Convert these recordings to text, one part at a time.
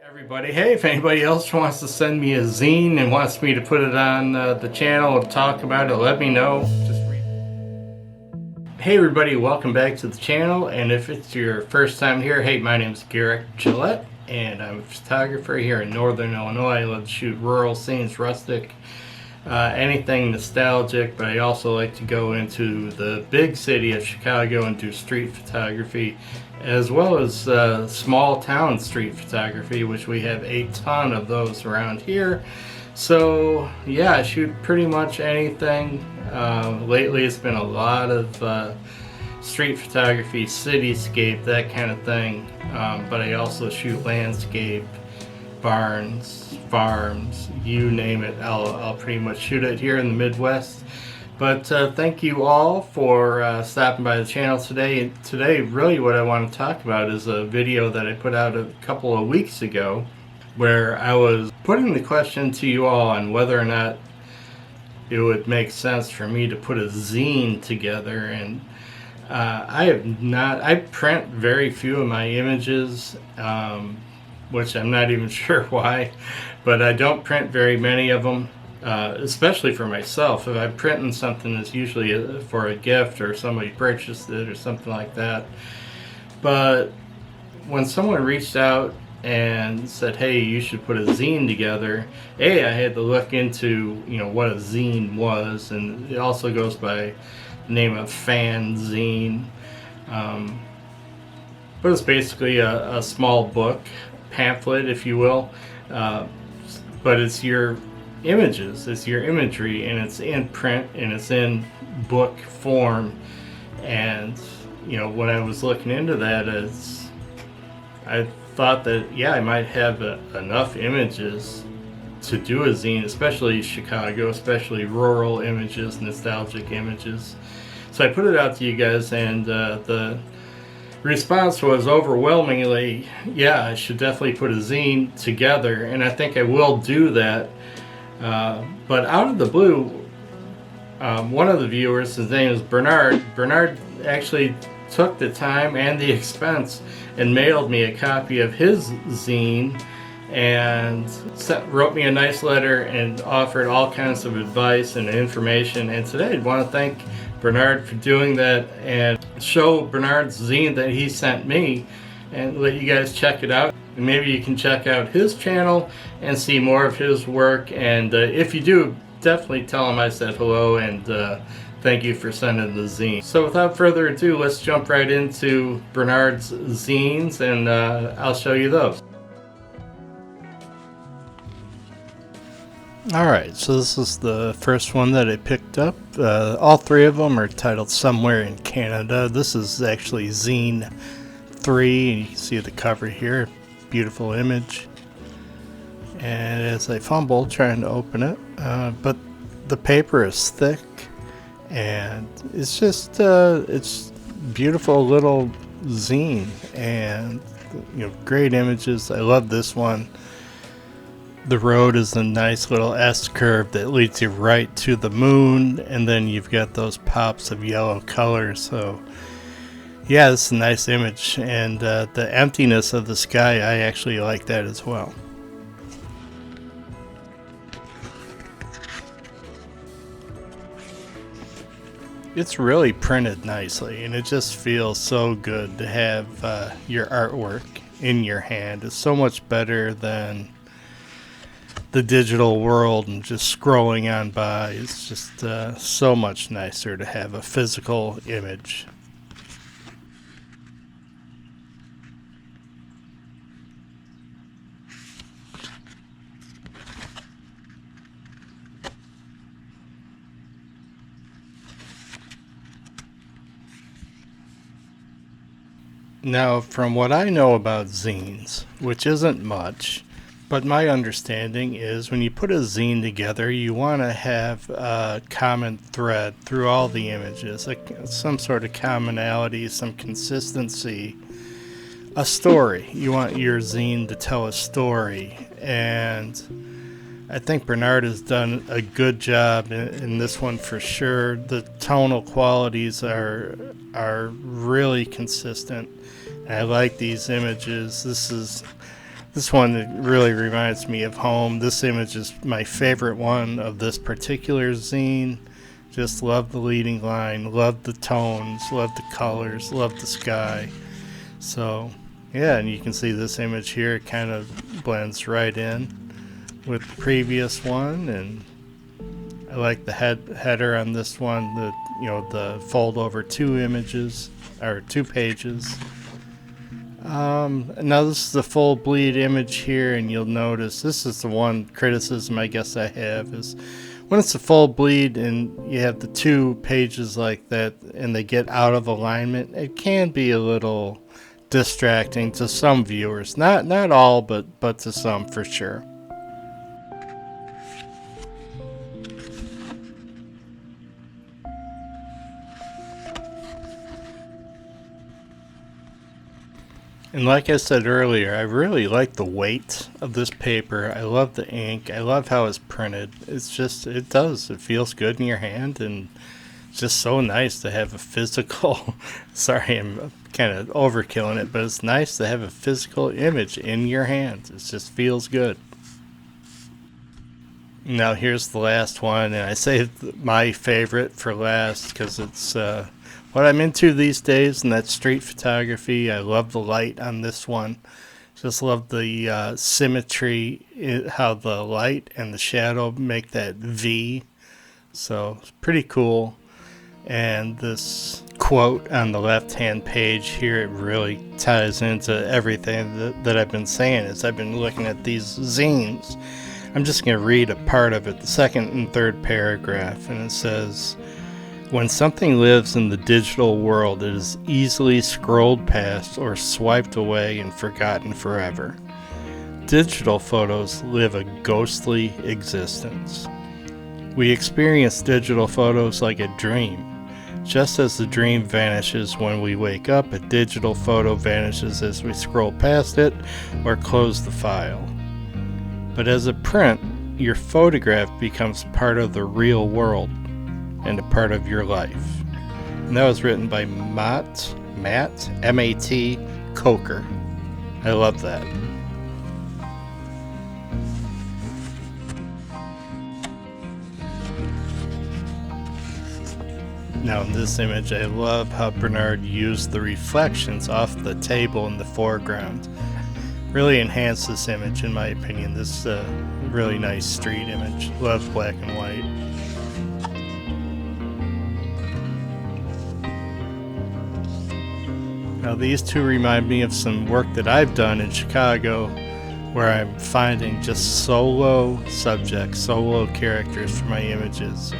Everybody, hey, if anybody else wants to send me a zine and wants me to put it on the channel and talk about it, let me know. Hey everybody, welcome back to the channel, and if it's your first time here, hey, my name is Garrett Gillette and I'm a photographer here in Northern Illinois. I love to shoot rural scenes, rustic, anything nostalgic, but I also like to go into the big city of Chicago and do street photography, as well as small town street photography, which we have a ton of those around here. So yeah, I shoot pretty much anything. Lately it's been a lot of street photography, cityscape, that kind of thing, but I also shoot landscape, barns, farms, you name it. I'll pretty much shoot it here in the Midwest. But thank you all for stopping by the channel today. Today, really what I want to talk about is a video that I put out a couple of weeks ago, where I was putting the question to you all on whether or not it would make sense for me to put a zine together. And I print very few of my images, which I'm not even sure why, but I don't print very many of them, especially for myself. If I'm printing something, it's usually for a gift or somebody purchased it or something like that. But when someone reached out and said, hey, you should put a zine together, I had to look into what a zine was, and it also goes by the name of fan zine. But it's basically a small book, pamphlet if you will, but it's your images, it's your imagery, and it's in print and it's in book form. And when I was looking into that, I thought that I might have enough images to do a zine, especially Chicago, especially rural images, nostalgic images. So I put it out to you guys, and the response was overwhelmingly, yeah, I should definitely put a zine together, and I think I will do that. But out of the blue, one of the viewers, his name is Bernard actually took the time and the expense and mailed me a copy of his zine, and wrote me a nice letter and offered all kinds of advice and information. And today I'd want to thank Bernard for doing that and show Bernard's zine that he sent me and let you guys check it out. And maybe you can check out his channel and see more of his work. And if you do, definitely tell him I said hello, and thank you for sending the zine. So without further ado, let's jump right into Bernard's zines, and I'll show you those. Alright, so this is the first one that I picked up. All three of them are titled Somewhere in Canada. This is actually zine 3, and you can see the cover here. Beautiful image. And as I fumble trying to open it, but the paper is thick, and it's just it's beautiful little zine, and great images. I love this one. The road is a nice little S curve that leads you right to the moon, and then you've got those pops of yellow color. So yeah, it's a nice image, and the emptiness of the sky, I actually like that as well. It's really printed nicely, and it just feels so good to have your artwork in your hand. It's so much better than the digital world and just scrolling on by. It's just so much nicer to have a physical image. Now, from what I know about zines, which isn't much, but my understanding is when you put a zine together, you want to have a common thread through all the images, some sort of commonality, some consistency, a story. You want your zine to tell a story, and I think Bernard has done a good job in this one for sure. The tonal qualities are really consistent. I like these images. This is This one really reminds me of home. This image is my favorite one of this particular zine. Just love the leading line, love the tones, love the colors, love the sky. So, yeah, and you can see this image here, it kind of blends right in with the previous one, and I like the header on this one, the fold over two images, or 2 pages. Now this is the full bleed image here, and you'll notice this is the one criticism I guess I have is when it's a full bleed and you have the 2 pages like that and they get out of alignment, it can be a little distracting to some viewers. Not all, but to some for sure. And like I said earlier, I really like the weight of this paper. I love the ink. I love how it's printed. It feels good in your hand, and it's just so nice to have a physical, sorry, I'm kind of overkilling it, but it's nice to have a physical image in your hand. It just feels good. Now here's the last one, and I saved my favorite for last because it's what I'm into these days, and that's street photography. I love the light on this one. Just love the symmetry, how the light and the shadow make that V. So it's pretty cool. And this quote on the left-hand page here, it really ties into everything that I've been saying as I've been looking at these zines. I'm just going to read a part of it, the second and third paragraph, and it says, "When something lives in the digital world, it is easily scrolled past or swiped away and forgotten forever. Digital photos live a ghostly existence. We experience digital photos like a dream. Just as the dream vanishes when we wake up, a digital photo vanishes as we scroll past it or close the file. But as a print, your photograph becomes part of the real world and a part of your life." And that was written by Matt M-A-T Coker. I love that. Now in this image, I love how Bernard used the reflections off the table in the foreground. Really enhanced this image, in my opinion. This really nice street image. Love black and white. Now these two remind me of some work that I've done in Chicago where I'm finding just solo subjects, solo characters for my images.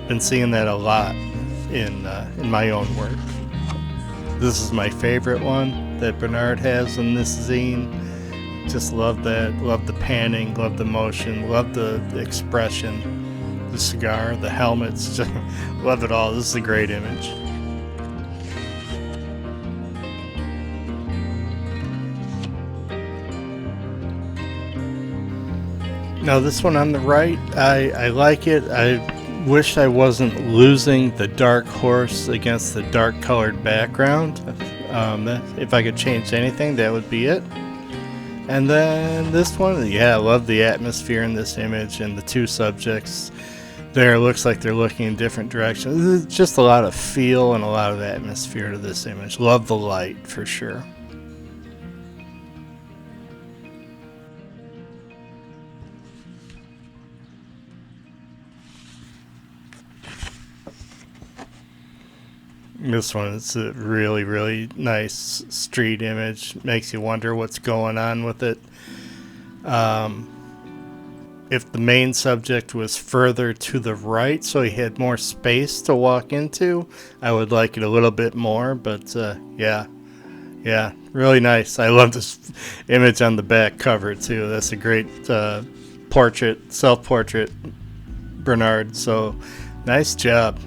Been seeing that a lot in my own work. This is my favorite one that Bernard has in this zine. Just love that, love the panning, love the motion, love the expression, the cigar, the helmets, just love it all. This is a great image. Now this one on the right, I like it. I wish I wasn't losing the dark horse against the dark colored background. If I could change anything, that would be it. And then this one, yeah, I love the atmosphere in this image and the 2 subjects there. Looks like they're looking in different directions. There's just a lot of feel and a lot of atmosphere to this image. Love the light for sure. This one is a really, really nice street image. Makes you wonder what's going on with it. If the main subject was further to the right, so he had more space to walk into, I would like it a little bit more. But yeah, really nice. I love this image on the back cover too. That's a great portrait, self-portrait, Bernard. So nice job.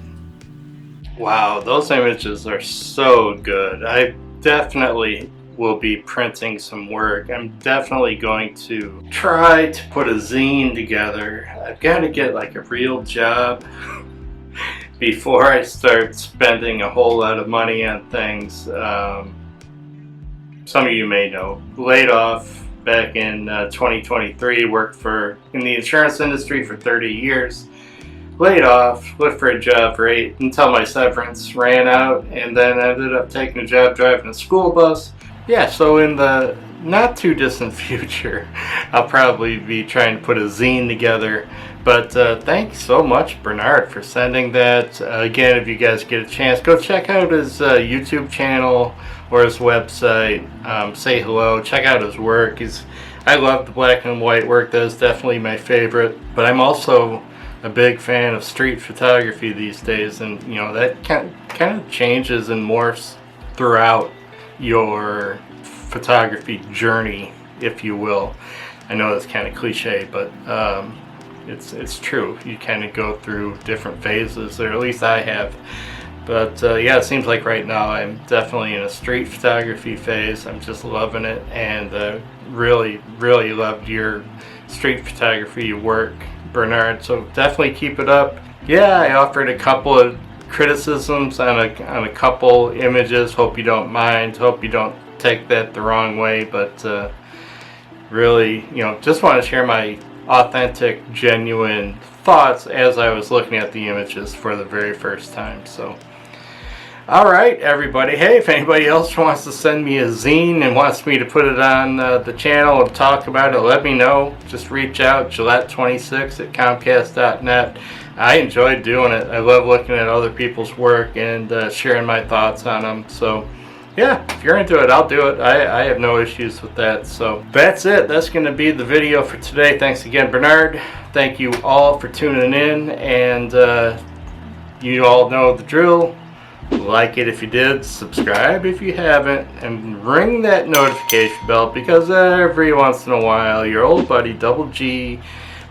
Wow, those images are so good. I definitely will be printing some work. I'm definitely going to try to put a zine together. I've got to get like a real job before I start spending a whole lot of money on things. Some of you may know, laid off back in 2023. Worked in the insurance industry for 30 years. Laid off, looked for a job right until my severance ran out, and then ended up taking a job driving a school bus. Yeah, so in the not too distant future, I'll probably be trying to put a zine together. But thanks so much, Bernard, for sending that. Again, if you guys get a chance, go check out his YouTube channel or his website. Say hello, check out his work. I love the black and white work. That is definitely my favorite. But I'm also a big fan of street photography these days, and you know that kind of changes and morphs throughout your photography journey, if you will. I know that's kind of cliche, but it's true. You kind of go through different phases, or at least I have. But yeah, it seems like right now I'm definitely in a street photography phase. I'm just loving it, and really loved your street photography work, Bernard, so definitely keep it up. Yeah, I offered a couple of criticisms on a couple images. Hope you don't mind. Hope you don't take that the wrong way, but really, you know, just want to share my authentic, genuine thoughts as I was looking at the images for the very first time. So alright, everybody. Hey, if anybody else wants to send me a zine and wants me to put it on the channel and talk about it, let me know. Just reach out, Gillette26@comcast.net. I enjoy doing it. I love looking at other people's work and sharing my thoughts on them. So yeah, if you're into it, I'll do it. I have no issues with that. So that's it. That's going to be the video for today. Thanks again, Bernard. Thank you all for tuning in, and you all know the drill. Like it if you did, subscribe if you haven't, and ring that notification bell, because every once in a while your old buddy Double G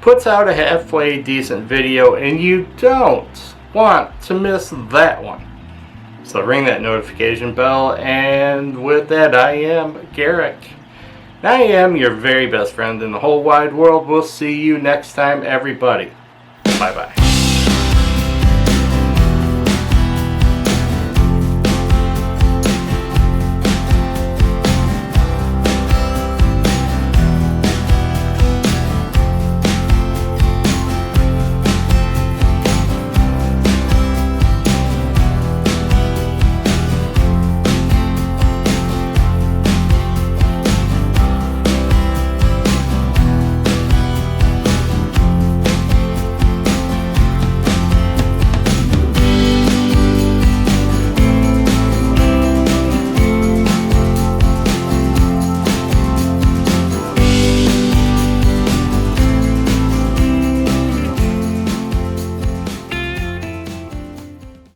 puts out a halfway decent video and you don't want to miss that one. So ring that notification bell, and with that, I am Garrick. I am your very best friend in the whole wide world. We'll see you next time, everybody. Bye-bye.